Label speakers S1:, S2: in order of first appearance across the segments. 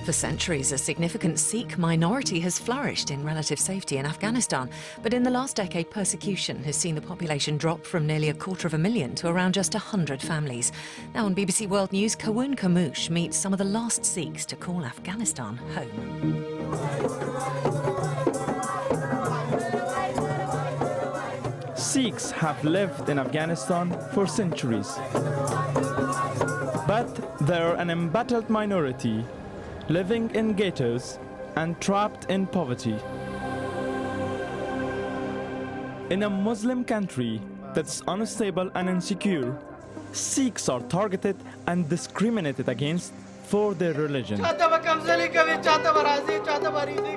S1: For centuries, a significant Sikh minority has flourished in relative safety in Afghanistan. But in the last decade, persecution has seen the population drop from nearly 250,000 to around just 100 families. Now on BBC World News, Kawoon Khamoosh meets some of the last Sikhs to call Afghanistan home.
S2: Sikhs have lived in Afghanistan for centuries. But they're an embattled minority, living in ghettos and trapped in poverty. In a Muslim country that's unstable and insecure, Sikhs are targeted and discriminated against for their religion.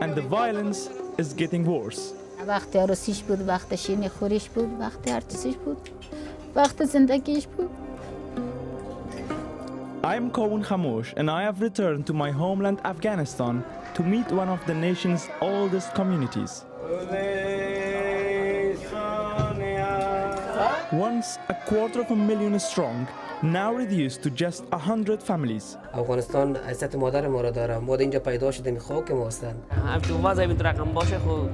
S2: And the violence is getting worse.
S3: وقتی عروسیش بود، وقتی شیرینی خوریش بود، وقتی هر چیزیش بود، وقتی زندگیش بود.
S2: I'm Kawoon Khamoosh and I have returned to my homeland Afghanistan to meet one of the nation's oldest communities. Once 250,000 strong, now reduced to just 100 families.
S4: افغانستان عزت مادر ما را داره. ما اینجا پیدا شدیم، خاک ما هستند.
S5: وضع این رقم باشه خود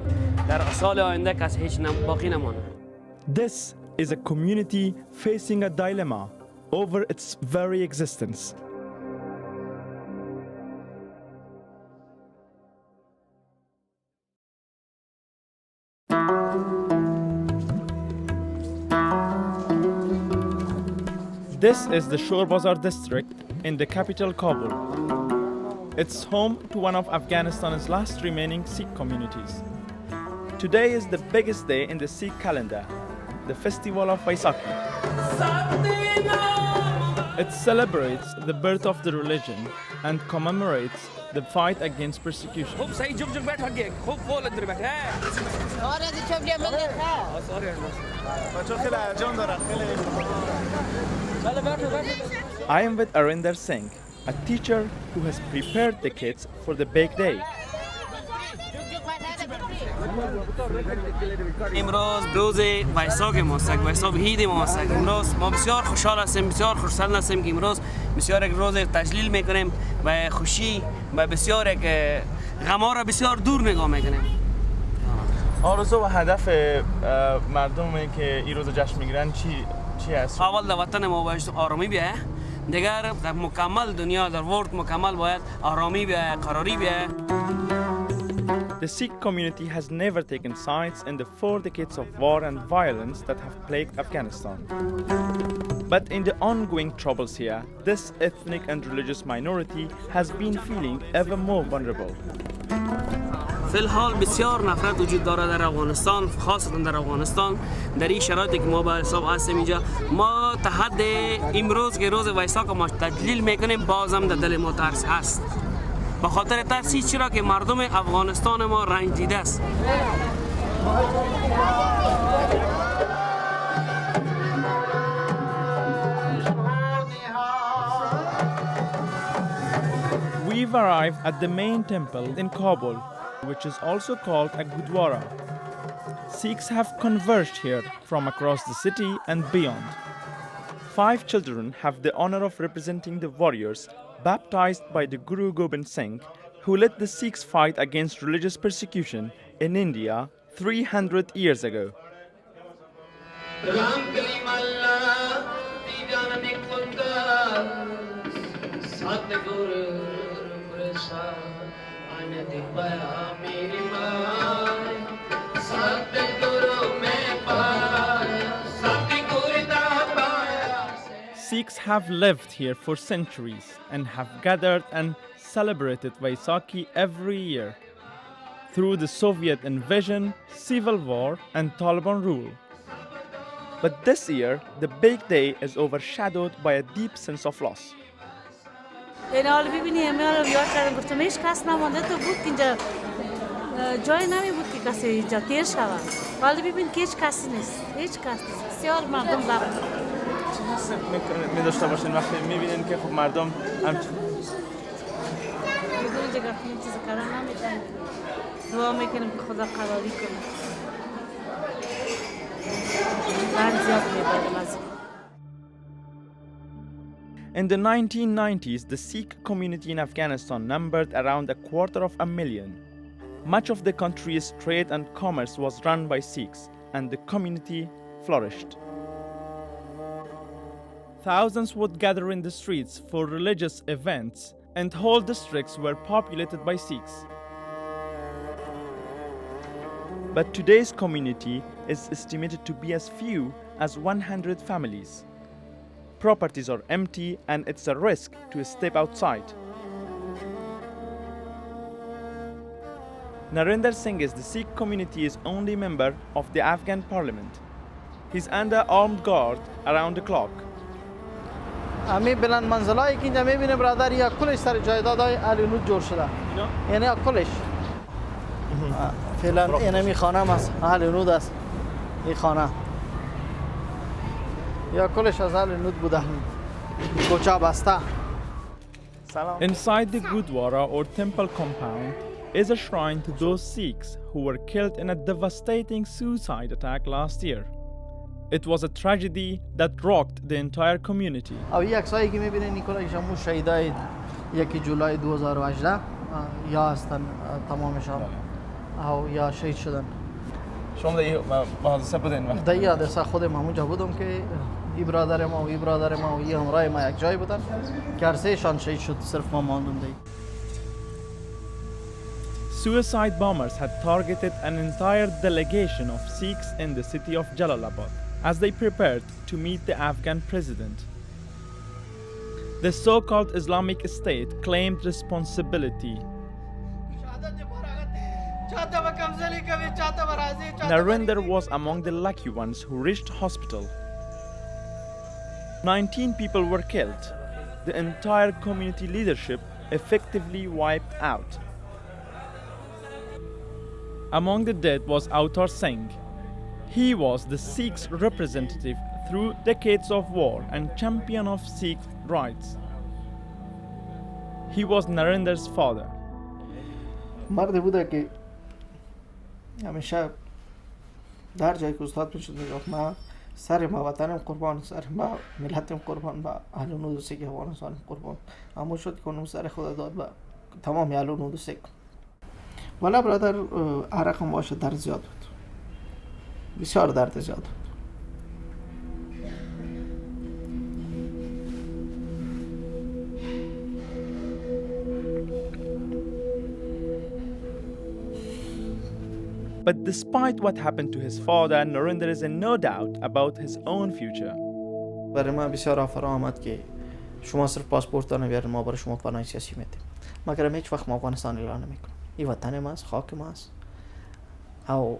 S5: در سال آینده کسی هیچ باقی نمانه.
S2: This is a community facing a dilemma over its very existence. This is the Shore Bazaar district in the capital Kabul. It's home to one of Afghanistan's last remaining Sikh communities. Today is the biggest day in the Sikh calendar, the festival of Vaisakhi. It celebrates the birth of the religion and commemorates the fight against persecution. I am with Arinder Singh, a teacher who has prepared the kids for the big day.
S5: امروز روز ویساک ماست، ویساک عید ماست. امروز ما بسیار خوشحال هستیم، بسیار خوشحال هستیم که امروز بسیار یک روز تجلیل میکنیم و خوشی و بسیار یک غم را بسیار دور نگاه میکنیم.
S2: آرزو و هدف مردمی که این روز جشن میگیرن چی است؟
S5: اول در وطن ما باید آرامی بیاید، دیگر در مکمل دنیا در ورد مکمل باید آرامی بیاید، قراری بیاید.
S2: The Sikh community has never taken sides in the 4 decades of war and violence that have plagued Afghanistan. But in the ongoing troubles here, this ethnic and religious minority has been feeling ever more vulnerable.
S5: فی الحال بسیار نفرت وجود داره در افغانستان، خاصتا در افغانستان. در این شرایطی که ما به حساب هستیم اینجا، ما تا حد امروز که روز ویساک ما تجلیل میکنیم، بازم در دل ما ترس هست. به خاطر ترسی چرا که مردم افغانستان ما رنج دیده است.
S2: We've arrived at the main temple in Kabul, which is also called a Gurdwara. Sikhs have converged here from across the city and beyond. 5 children have the honor of representing the warriors baptized by the Guru Gobind Singh, who led the Sikhs fight against religious persecution in India 300 years ago. Sikhs have lived here for centuries and have gathered and celebrated Vaisakhi every year through the Soviet invasion, civil war and Taliban rule. But this year, the big day is overshadowed by a deep sense of loss.
S6: جای نمی بود که کسی اینجا تیر شود. ولی ببین که هیچ کسی نیست. هیچ کسی نیست. بسیار مردم رفت.
S2: چه حسی می‌داشته باشین وقتی می‌بینین که خب مردم همچین
S6: اینجا گفتیم چیزی کردن نمی‌کنیم. دعا می‌کنیم که خدا قراری کنه. رنج زیاد می‌بریم از این.
S2: In the 1990s, the Sikh community in Afghanistan numbered around 250,000. Much of the country's trade and commerce was run by Sikhs, and the community flourished. Thousands would gather in the streets for religious events, and whole districts were populated by Sikhs. But today's community is estimated to be as few as 100 families. Properties are empty, and it's a risk to step outside. Narendra Singh is the Sikh community's only member of the Afghan parliament. He's under armed guard around the clock.
S7: امی بلند منزلایی که اینجا میبینه برادر یا کلش سر جایدادهای اهل نود جور شده یعنی کلش فعلا اینمی خانه است اهل نود است این خانه یا کلش از اهل نود بوده کوچه بسته.
S2: Inside the Gurdwara or temple compound is a shrine to those Sikhs who were killed in a devastating suicide attack last year. It was a tragedy that rocked the entire community.
S7: او یک عکسایی که میبینید نیکولای خاموش شهیدای 1 جولای 2018 یا هستن تمامشان او یا شهید شدن.
S2: شما در حادثه بودین وقت؟
S7: در حادثه خودم همونجا بودم که این برادر ما و این برادر ما و این همراه ما یک جای بودن که هر سهشان شهید شد صرف ما ماندم دی.
S2: Suicide bombers had targeted an entire delegation of Sikhs in the city of Jalalabad as they prepared to meet the Afghan president. The so-called Islamic State claimed responsibility. Narendra was among the lucky ones who reached hospital. 19 people were killed. The entire community leadership effectively wiped out. Among the dead was Avtar Singh. He was the Sikhs' representative through decades of war and champion of Sikh rights. He was Narendra's father.
S7: مردی بوده که همیشه در جایی که استاد میشد میگفت من سر ما وطنم قربان، سر ما ملتم قربان، با اهل نود و سیک افغانستان قربان. اما شد که اون سر خود داد به تمام اهل نود و سیک. ولی برادر عرقم باشه درد زیاد بود، بسیار درد زیاد بود.
S2: But despite what happened to his father, Narendra is in no doubt about his own future.
S7: برای من بسیار آفر آمد که شما صرف پاسپورتتان بیارید ما برای شما پناه سیاسی میدیم. مگر هیچ وقت ما افغانستان اعلان نمیکنم. این وطن ماست، خاک ماست. او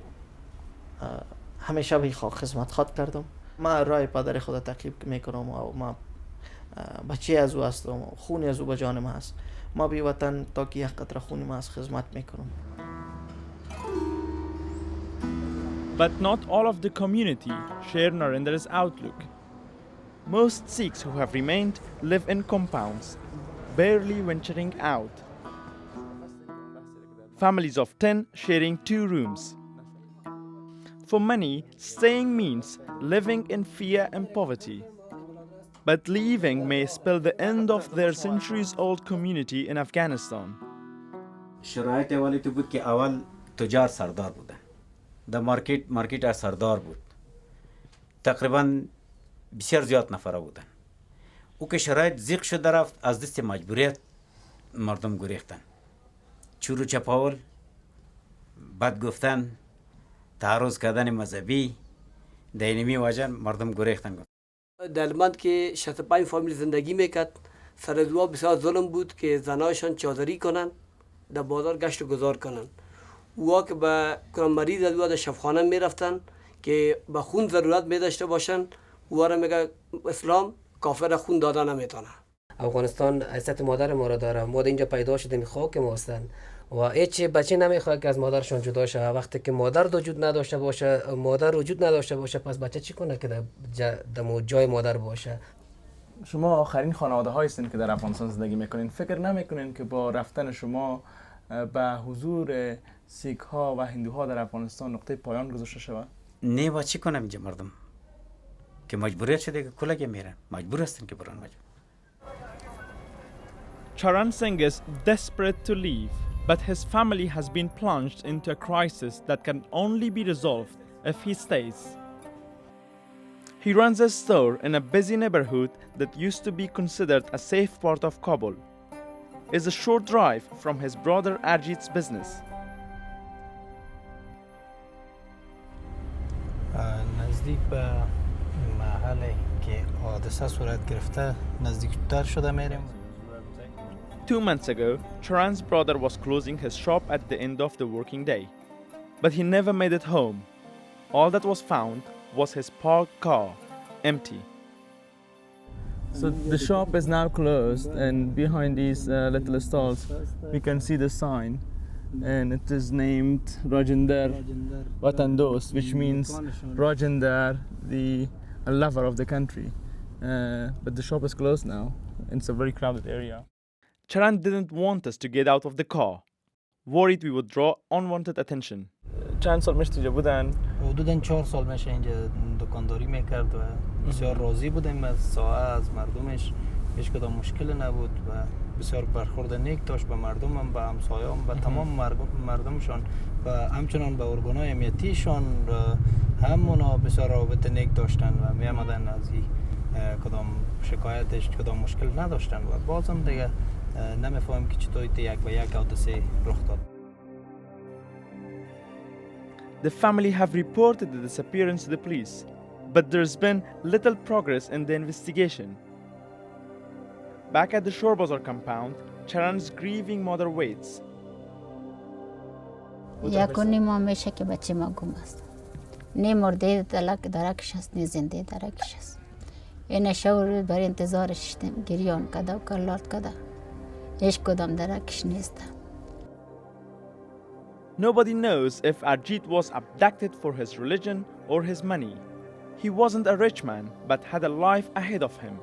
S7: همیشه به خاک خدمت خواد کردم. من راه پدر خدا تعقیب میکنم و ما بچه از او هستم، خون از او به جان ما است. ما به وطن تا که یک قطره خون ما است خدمت میکنم.
S2: But not all of the community share Narendra's outlook. Most Sikhs who have remained live in compounds, barely venturing out. Families of 10 sharing 2 rooms. For many, staying means living in fear and poverty. But leaving may spell the end of their centuries-old community in Afghanistan.
S8: شرایط اولی تو بود که اول تجار سردار بودن. در مارکت از سردار بود. تقریبا بسیار زیاد نفره بودن. او که شرایط زیق شده رفت از دست مجبوریت مردم گریختن. چورو چپاول، بد گفتن، تعرض کردن مذهبی، دینمی واجن مردم گریختن.
S5: در مند که 65 فامیل زندگی میکرد، سر دوا بسیار ظلم بود که زنایشان چادری کنن، در بازار گشت و گذار کنن. اوها که به مریض از در شفاخانه میرفتن که به خون ضرورت میداشته باشن، اوها را میگه اسلام کافر خون دادن نمیتونه.
S4: افغانستان حیثیت مادر ما را داره. ما اینجا پیدا شدیم، خاک ما هستن و هیچ بچه نمیخواد که از مادرشون جدا شه. وقتی که مادر وجود نداشته باشه پس بچه چی کنه که در جای مادر باشه.
S2: شما آخرین خانواده های هستین که در افغانستان زندگی میکنین. فکر نمیکنین که با رفتن شما به حضور سیک ها و هندوها در افغانستان نقطه پایان گذاشته شود؟
S8: نه با چی کنم اینجا مردم که مجبوریت شده که کلگه میرن، مجبور هستن که برن.
S2: Charan Singh is desperate to leave, but his family has been plunged into a crisis that can only be resolved if he stays. He runs a store in a busy neighborhood that used to be considered a safe part of Kabul. It's a short drive from his brother Arjit's business.
S9: نزدیک به محلی که حادثه صورت گرفته نزدیکتر شده میریم.
S2: 2 months ago, Charan's brother was closing his shop at the end of the working day. But he never made it home. All that was found was his parked car, empty.
S10: So the shop is now closed, and behind these little stalls we can see the sign, and it is named Rajinder Watan Dost, which means Rajinder, the lover of the country. But the shop is closed now. It's a very crowded area.
S2: Charan didn't want us to get out of the car, worried we would draw unwanted attention.
S10: چند سال میشه اینجا بودن؟
S9: حدوداً 4 سال میشه اینجا دکانداری میکرد و بسیار راضی بودیم از ساعه، از مردمش. هیچ کدام مشکل نبود و بسیار برخورد نیک داشت به مردمم، به همسایه‌ام و تمام مردمشان و همچنان به ارگان‌های امنیتیشان همونا بسیار رابطه نیک داشتن و میامدن از این کدام شکایتش کدام مشکل نداشتن و بازم دیگه نمیفهمم که چطور یک به یک حادثه رخ داد.
S2: The family have reported the disappearance to the police, but there's been little progress in the investigation. Back at the Shore Bazaar compound, Charan's grieving mother waits.
S3: 1.5 ماه میشه که بچه ما گم است. نه مرده درکش است، نه زنده درکش است. این شور بر انتظارش شدیم، گریان کده و کلات کده. هیچ کدام درکش نیست.
S2: Nobody knows if Arjit was abducted for his religion or his money. He wasn't a rich man, but had a life ahead of him.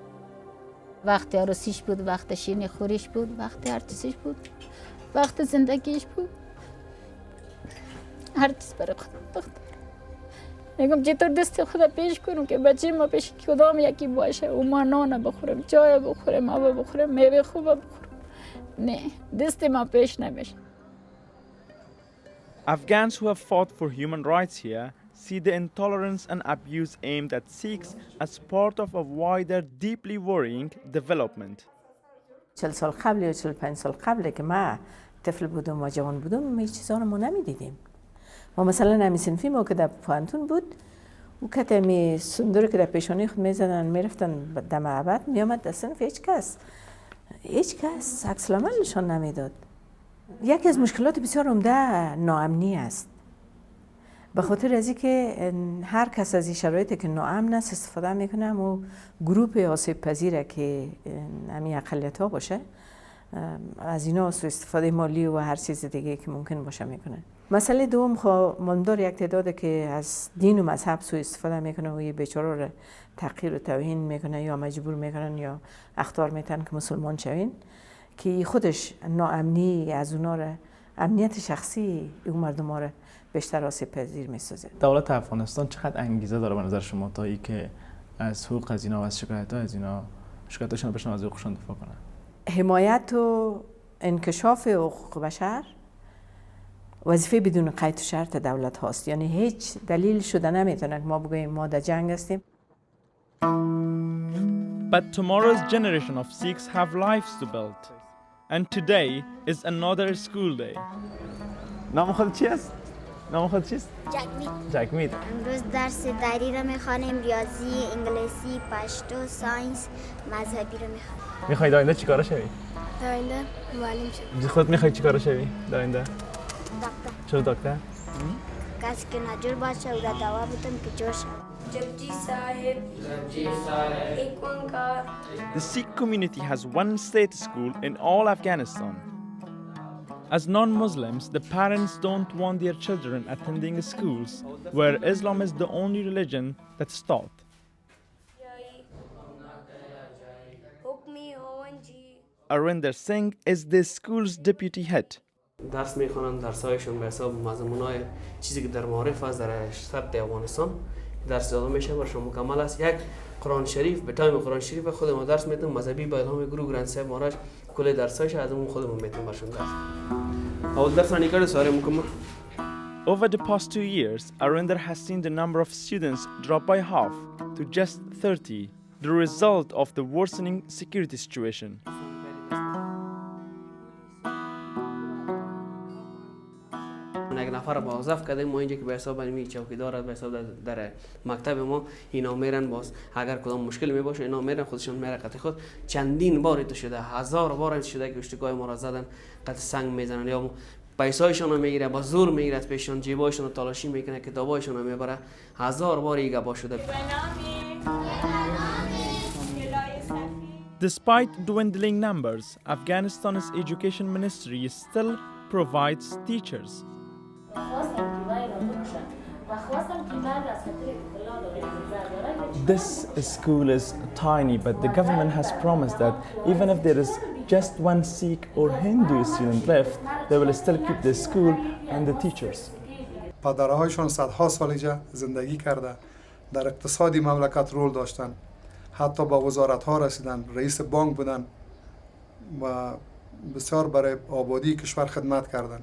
S3: وقت عروسیش بود، وقت شیرینی خوریش بود، وقت هر چیزش بود، وقت زندگیش بود. هر چیز برای خودم بخت. میگم چطور دست خدا پیش کنم که بچه ما پیش کدام یکی باشه و ما نان بخورم، چای بخورم، آب بخورم، میوه خوب بخورم. نه، دست ما پیش نمیشه.
S2: Afghans who have fought for human rights here see the intolerance and abuse aimed at Sikhs as part of a wider, deeply worrying development.
S11: 40 سال قبل یا 45 سال قبل که ما طفل بودم و جوان بودم این چیزا رو ما نمیدیدیم. ما مثلا همین صنفی ما که در پانتون بود و که می سندور که در پیشانی خود میزدن میرفتن در معبد میامد در صنف هیچ کس عکس العملشان نمیداد. یکی از مشکلات بسیار عمده ناامنی است. به خاطر از اینکه هر کس از این شرایطی که ناامن است استفاده میکنه و گروه آسیب پذیره که همین اقلیت‌ها باشه از اینا سوء استفاده مالی و هر چیز دیگه که ممکن باشه میکنه. مسئله دوم ماندار یک تعداد که از دین و مذهب سوء استفاده میکنه و یه بیچاره رو تحقیر و توهین میکنه یا مجبور میکنن یا اخطار میتن که مسلمان شوین که خودش ناامنی از اونا رو امنیت شخصی اون مردم رو بیشتر آسیب پذیر میسازه.
S10: دولت افغانستان چقدر انگیزه داره به نظر شما تا که از حقوق از اینا و از شکایت‌ها از اینا شکایتاشون بشن از حقوقشون دفاع کنن؟
S11: حمایت و انکشاف حقوق بشر وظیفه بدون قید و شرط دولت هاست. یعنی هیچ دلیل شده نمیتونه که ما بگوییم ما در جنگ هستیم.
S2: But tomorrow's generation of Sikhs have lives to build. And today is another school day.
S10: نام خود چی است؟ نام خود چیست؟ جگمید.
S12: امروز درس دری رو میخوانیم، ریاضی، انگلیسی، پشتو، ساینس، مذهبی رو میخوانیم.
S10: میخوای در آینده چیکار شوی؟
S12: در آینده معلم شوی.
S10: خودت میخوای چیکار شوی در آینده؟
S12: دکتر.
S10: چرا دکتر؟
S12: کسی که نجور باشه و در دوا بودم که جور شود.
S2: The Sikh community has one state school in all Afghanistan. As non-Muslims, the parents don't want their children attending schools where Islam is the only religion that's taught. Arinder Singh is the school's deputy head.
S5: درس میخوانن، درسایشون به حساب مضمونای چیزی که در معارف است در ثبت افغانستان درس داده میشه برشون مکمل است. یک قرآن شریف به تایم قرآن شریف خود ما درس میتونم مذهبی با الهام گرو گرند صاحب ماراش کل درسایش از اون خودمون میتونم برشون درس اول درس نکرده سواره مکمل.
S2: Over the past 2 years, Arinder has seen the number of students drop by half to just 30, the result of the worsening security situation.
S5: یک نفر موظف کردیم ما اینجا که به حساب می چوکیدار به حساب در مکتب ما اینا میرن باز اگر کدام مشکل می باشه اینا میرن خودشون میره قطع خود چندین بار تو شده 1000 بار این شده که اشتکای ما را زدن قطع سنگ میزنن یا پیسایشون رو میگیره با زور میگیره از پیشون جیبایشون رو تلاشی میکنه کتابایشون رو میبره 1000 بار ایگه با شده.
S2: Despite dwindling numbers, Afghanistan's education ministry still provides teachers. This school is tiny, but the government has promised that even if there is just one Sikh or Hindu student left, they will still keep the school and the teachers.
S13: پدرهایشان صدها سال اینجا زندگی کرده، در اقتصادی مملکت رول داشتن، حتی با وزارت ها رسیدن، رئیس بانک بودن و بسیار برای آبادی کشور خدمت کردن،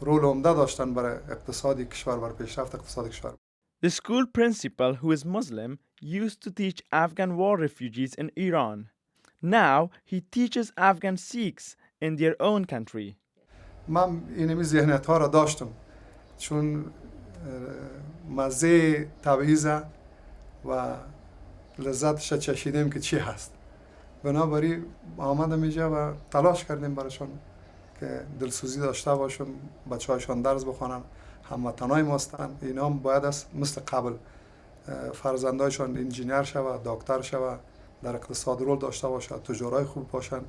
S13: رول عمده داشتن برای اقتصادی کشور، برای پیشرفت اقتصادی کشور.
S2: The school principal, who is Muslim, used to teach Afghan war refugees in Iran. Now he teaches Afghan Sikhs in their own country.
S13: من اینمی ذهنیت ها را داشتم چون مزه تبعیض و لذتش چشیدیم که چی هست. بنابراین آمدم اینجا و تلاش کردیم برایشان که دلسوزی داشته باشم، بچه‌هایشان درس بخوانن، هموطنای ما هستند. اینا هم باید مثل قبل فرزندایشان انجینیر شوه، دکتر شوه، در اقتصاد رول داشته باشه، تجارای خوب باشن،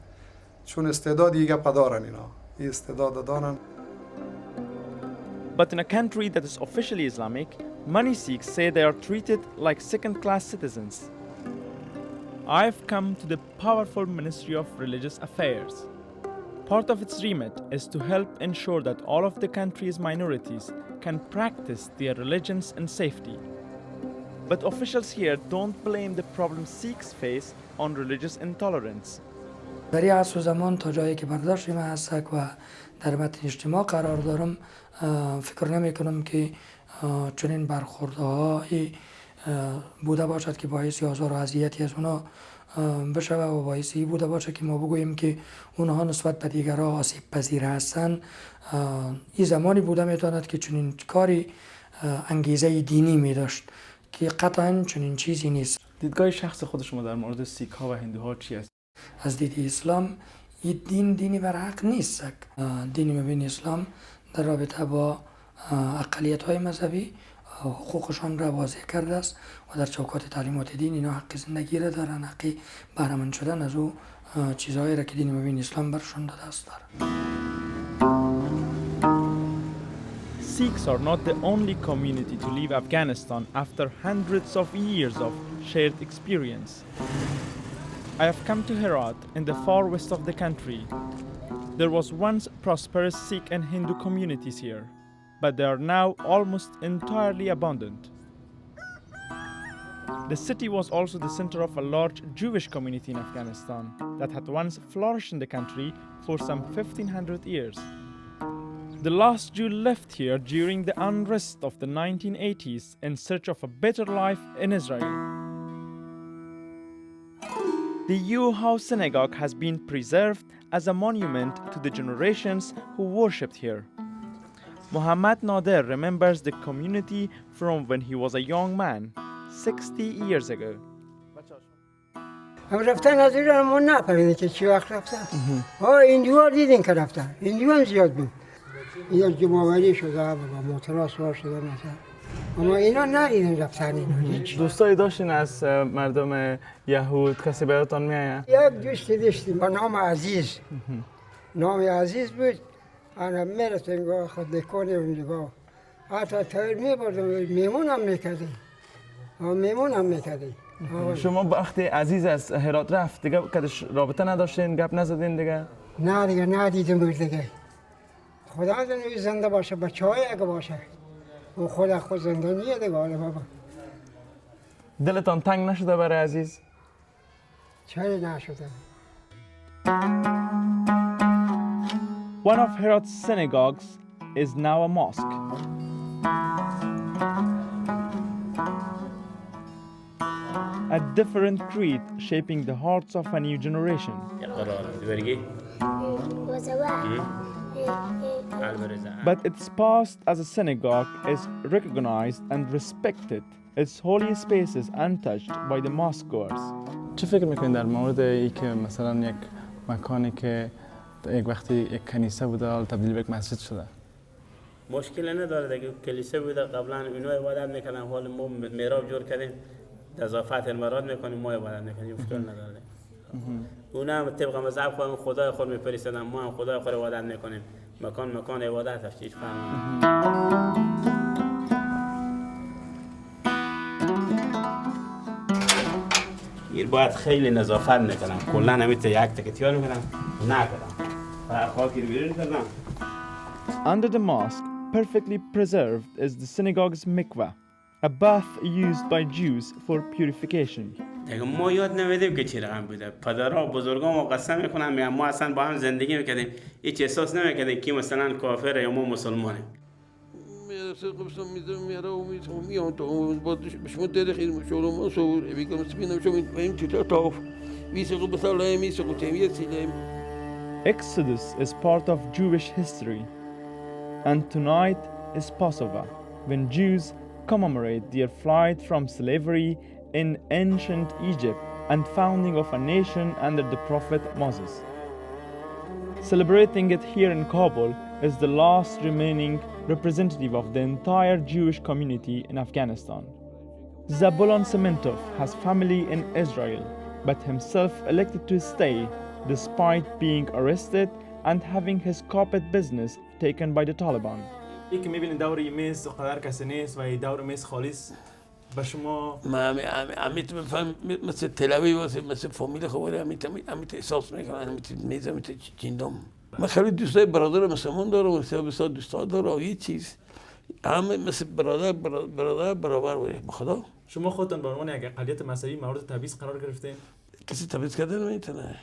S13: چون استعداد دیگه پدارن اینا، این استعداد دارن.
S2: But in a country that is officially Islamic, many Sikhs say they are treated like second-class citizens. I've come to the powerful Ministry of Religious Affairs. Part of its remit is to help ensure that all of the country's minorities can practice their religions in safety. But officials here don't blame the problem Sikhs face on religious intolerance.
S14: در این عصر و زمان تا جایی که برداشت من هستک و در متن اجتماع قرار دارم فکر نمی کنم که چنین برخوردهایی بوده باشد که باعث آزار و اذیتی از اونا بشه و باعثی بوده باشه که ما بگوییم که اونها نسبت به دیگرها آسیب پذیر هستند. این زمانی بوده میتواند که چنین کاری انگیزه دینی می داشت که قطعا چنین چیزی نیست.
S2: دیدگاه شخص خود شما در مورد سیک ها و هندوها چی است؟
S14: از دید اسلام این دینی بر حق نیست. دین مبین اسلام در رابطه با اقلیت های مذهبی حقوقشان را واضح کرده است و در چوکات تعلیمات دین اینا حق زندگی را دارن، حق بهره‌مند شدن از او چیزهایی را که دین مبین اسلام برشان داده است دارن.
S2: Sikhs are not the only community to leave Afghanistan after hundreds of years of shared experience. I have come to Herat in the far west of the country. There was once prosperous Sikh and Hindu communities here, but they are now almost entirely abandoned. The city was also the center of a large Jewish community in Afghanistan that had once flourished in the country for some 1500 years. The last Jew left here during the unrest of the 1980s in search of a better life in Israel. The U-House synagogue has been preserved as a monument to the generations who worshipped here. Muhammad Nader remembers the community from when he was a young man, 60 years ago.
S15: رفتن از ایران ما نفهمیدیم که چی وقت رفتن. هندوها دیدین که رفتن. هندوها زیاد بود. اینا جمع‌آوری شده و موتورها سوار شده مثلا. اما اینا ندیدیم رفتن اینا.
S10: دوستایی داشتین از مردم یهود کسی براتون میآید؟
S15: یک دوستی داشتیم با نام عزیز. نام عزیز بود. انا میرفتیم نگاه خود نکنیم نگاه. حتی تایر میبردم میمونم میکردیم. میمونم میکردیم.
S10: شما وقتی عزیز از هرات رفت دیگه کدش رابطه نداشتین گپ نزدین دیگه؟
S15: نه دیگه ندیدم بود دیگه. خدا زنده زنده باشه بچه های اگه باشه و خود زنده نیه دیگه حالا بابا.
S10: دلتان تنگ نشده برای عزیز؟
S15: چرا نشده؟
S2: One of Herat's synagogues is now a mosque. A different creed shaping the hearts of a new generation. But its past as a synagogue is recognized and respected, its holy spaces untouched by the mosque goers.
S10: چه فکر میکنید در مورد ای که مثلا یک مکانی که یک وقتی یک کنیسه بوده حالا تبدیل به یک مسجد شده؟
S5: مشکل نداره دیگه، کلیسا بوده قبلا اینا عبادت میکنن، حال ما میراب جور کردیم اضافات المراد میکنیم، ما عبادت میکنیم، مشکل نداره. اونا هم طبق مذهب خودم خدای خود میپرستن، ما هم خدای خود عبادت میکنیم، مکان عبادت است، هیچ فرقی باید خیلی نظافت میکنم، کلا همیشه یک تکتیان میکنم نکردم و خاکی رو بیرون کردم.
S2: Under the mosque, perfectly preserved, is the synagogue's mikveh, a bath used by Jews for purification.
S5: دیگه ما یاد نمیدیم که چی رقم بوده. پدرها و بزرگان ما قسم میکنن میگن ما اصلا با هم زندگی میکردیم، هیچ احساس نمیکردیم که مثلا کافر یا ما مسلمانیم.
S2: Exodus is part of Jewish history, and tonight is Passover, when Jews commemorate their flight from slavery in ancient Egypt and founding of a nation under the prophet Moses. Celebrating it here in Kabul is the last remaining representative of the entire Jewish community in Afghanistan. Zabulon Sementov has family in Israel, but himself elected to stay despite being arrested and having his carpet business taken by the Taliban.
S10: ای که میبینید دور میز قدر کسی نیست و دور میز خالص به شما
S16: امیت میفهم مثل تلوی واسه مثل فامیل خواره امیت احساس میکنم امیت میز امیت چیندم. من خیلی دوستای برادر مسلمان دارم، بسیار دوستا دارم، یه چیز همه مثل برادر برابر بوده. بخدا
S10: شما خودتون به عنوان یک اقلیت مذهبی مورد تبعیض قرار گرفتین؟
S16: کسی تبعیض کرده نمیتونه.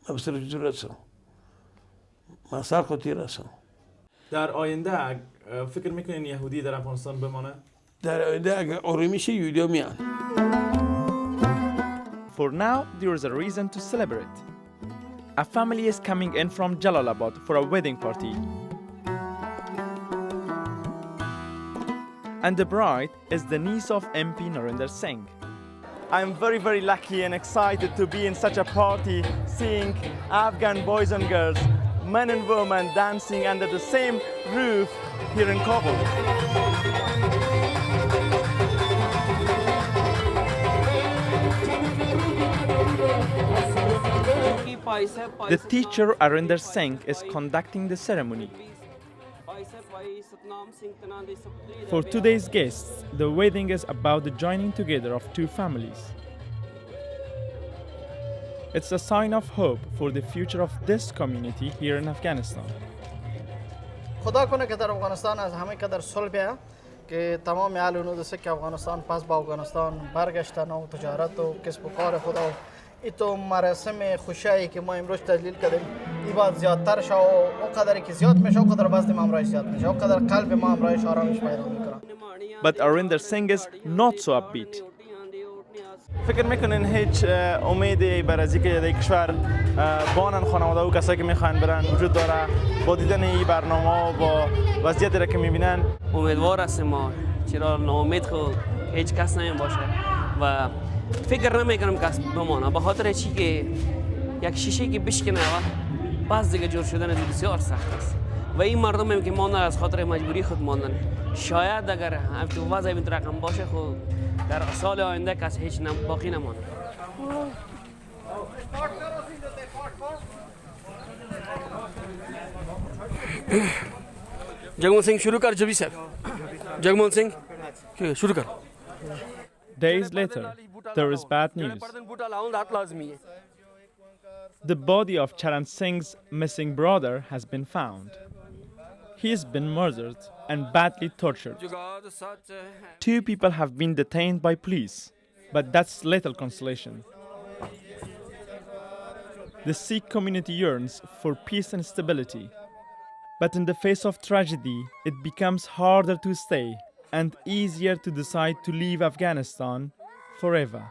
S16: من بسیار جور هستم، من سر خودی هستم.
S10: در آینده فکر میکنین یهودی در افغانستان بمانه؟
S16: در آینده اگر آرامی شه یهودی‌ها میان.
S2: For now, there is a reason to celebrate. A family is coming in from Jalalabad for a wedding party. And the bride is the niece of MP Narendra Singh.
S10: I'm very, very lucky and excited to be in such a party, seeing Afghan boys and girls, men and women dancing under the same roof here in Kabul.
S2: The teacher Arinder Singh is conducting the ceremony. For today's guests, the wedding is about the joining together of two families. It's a sign of hope for the future of this community here in Afghanistan.
S7: خدا کنه که در افغانستان از همه قدر صلح بیاید که تمام اهل و نود سیک افغانستان پس با افغانستان برگشتن و تجارت و کسب و کار خود و ایتو مراسم خوشایی که ما امروز تجلیل کردیم این باید زیادتر شه و اونقدری که زیاد میشه اونقدر بازدیم امرای زیاد میشه، اونقدر قلب ما امرایش آرامش پیدا میکنه.
S2: But Arinder Singh is not so upbeat.
S10: فکر میکنین هیچ امیدی بر از اینکه در کشور بانن خانواده و کسایی که میخوان برن وجود داره با دیدن این برنامه و با وضعیتی را که میبینن؟
S5: امیدوار هستیم ما، چرا ناامید خود هیچ کس نمیباشه و فکر نمیکنم کس بمانه، به خاطر چی که یک شیشه که بشکنه باز دیگه جور شدن بسیار سخت است و این مردم هم که ماندن از خاطر مجبوری خود ماندن. شاید اگر همچون وضع این رقم باشه خود در سال آینده کس هیچ باقی نمانه. جگمون سنگ شروع کر جبی صاحب. جگمون سنگ شروع کر.
S2: Days later, there is bad news. The body of Charan Singh's missing brother has been found. He has been murdered and badly tortured. 2 people have been detained by police. But that's little consolation. The Sikh community yearns for peace and stability. But in the face of tragedy, it becomes harder to stay and easier to decide to leave Afghanistan forever.